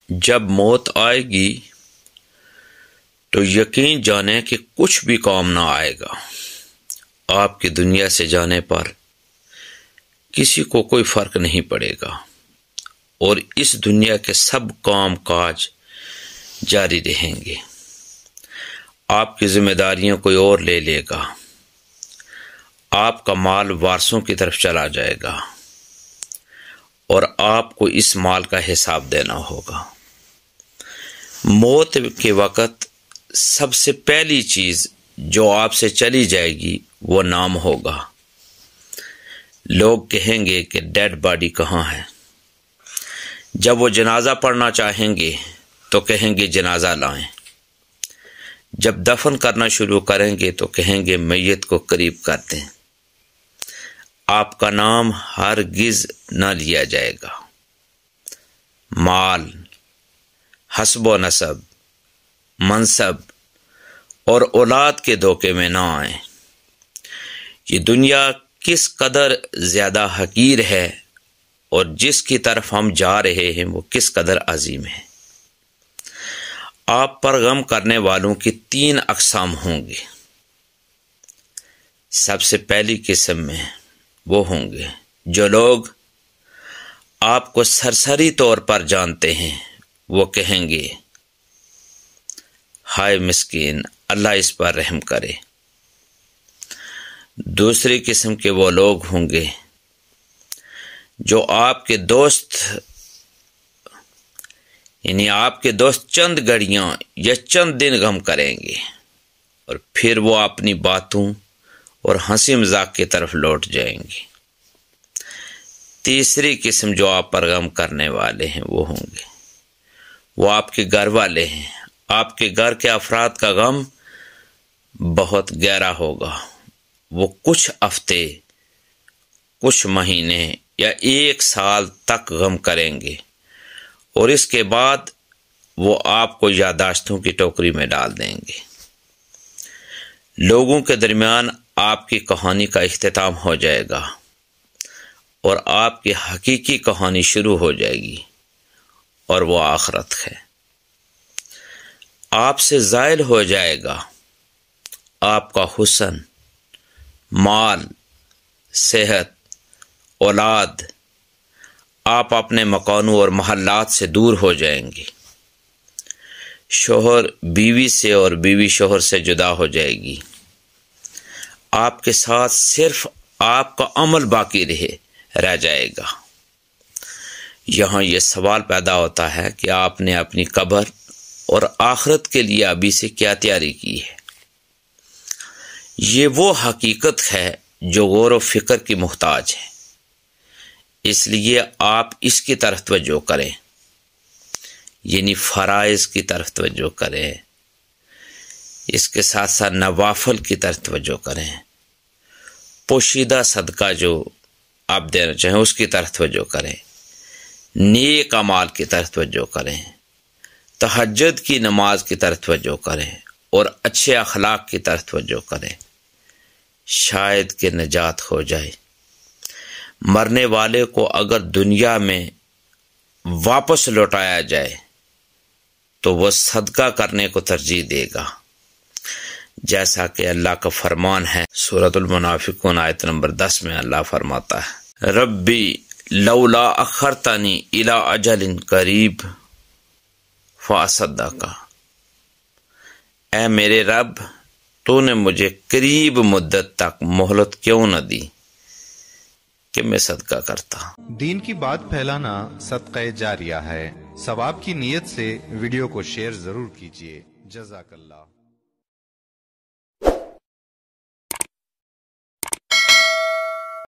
جب موت آئے گی تو یقین جانیں کہ کچھ بھی کام نہ آئے گا. آپ کی دنیا سے جانے پر کسی کو کوئی فرق نہیں پڑے گا اور اس دنیا کے سب کام کاج جاری رہیں گے. آپ کی ذمہ داریاں کوئی اور لے لے گا. آپ کا مال وارثوں کی طرف چلا جائے گا اور آپ کو اس مال کا حساب دینا ہوگا. موت کے وقت سب سے پہلی چیز جو آپ سے چلی جائے گی وہ نام ہوگا. لوگ کہیں گے کہ ڈیڈ باڈی کہاں ہے. جب وہ جنازہ پڑھنا چاہیں گے تو کہیں گے جنازہ لائیں. جب دفن کرنا شروع کریں گے تو کہیں گے میت کو قریب کر دیں. آپ کا نام ہرگز نہ لیا جائے گا. مال، حسب و نسب، منصب اور اولاد کے دھوکے میں نہ آئیں. یہ دنیا کس قدر زیادہ حقیر ہے اور جس کی طرف ہم جا رہے ہیں وہ کس قدر عظیم ہے. آپ پر غم کرنے والوں کی 3 اقسام ہوں گی. سب سے پہلی قسم میں وہ ہوں گے جو لوگ آپ کو سرسری طور پر جانتے ہیں. وہ کہیں گے ہائے مسکین، اللہ اس پر رحم کرے. دوسری قسم کے وہ لوگ ہوں گے جو آپ کے دوست چند گھڑیاں یا چند دن غم کریں گے اور پھر وہ اپنی باتوں اور ہنسی مذاق کی طرف لوٹ جائیں گے. تیسری قسم جو آپ پر غم کرنے والے ہیں وہ ہوں گے وہ آپ کے گھر والے ہیں. آپ کے گھر کے افراد کا غم بہت گہرا ہوگا. وہ کچھ ہفتے، کچھ مہینے یا 1 سال تک غم کریں گے اور اس کے بعد وہ آپ کو یادداشتوں کی ٹوکری میں ڈال دیں گے. لوگوں کے درمیان آپ کی کہانی کا اختتام ہو جائے گا اور آپ کی حقیقی کہانی شروع ہو جائے گی اور وہ آخرت ہے. آپ سے زائل ہو جائے گا آپ کا حسن، مال، صحت، اولاد. آپ اپنے مکانوں اور محلات سے دور ہو جائیں گے. شوہر بیوی سے اور بیوی شوہر سے جدا ہو جائے گی. آپ کے ساتھ صرف آپ کا عمل باقی رہ جائے گا. یہاں یہ سوال پیدا ہوتا ہے کہ آپ نے اپنی قبر اور آخرت کے لیے ابھی سے کیا تیاری کی ہے. یہ وہ حقیقت ہے جو غور و فکر کی محتاج ہے. اس لیے آپ اس کی طرف توجہ کریں، یعنی فرائض کی طرف توجہ کریں. اس کے ساتھ ساتھ نوافل کی طرف توجہ کریں. پوشیدہ صدقہ جو آپ دینا چاہیں اس کی طرف توجہ کریں. نیک اعمال کی طرف توجہ کریں. تہجد کی نماز کی طرف توجہ کریں اور اچھے اخلاق کی طرف توجہ کریں. شاید کہ نجات ہو جائے. مرنے والے کو اگر دنیا میں واپس لوٹایا جائے تو وہ صدقہ کرنے کو ترجیح دے گا، جیسا کہ اللہ کا فرمان ہے. سورۃ المنافقون آیت نمبر 10 میں اللہ فرماتا ہے ربی لولا اخرتنی الی اجل قریب فاصدق. اے میرے رب، تو نے مجھے قریب مدت تک مہلت کیوں نہ دی کہ میں صدقہ کرتا. دین کی بات پھیلانا صدقہ جاریہ ہے. ثواب کی نیت سے ویڈیو کو شیئر ضرور کیجیے. جزاک اللہ.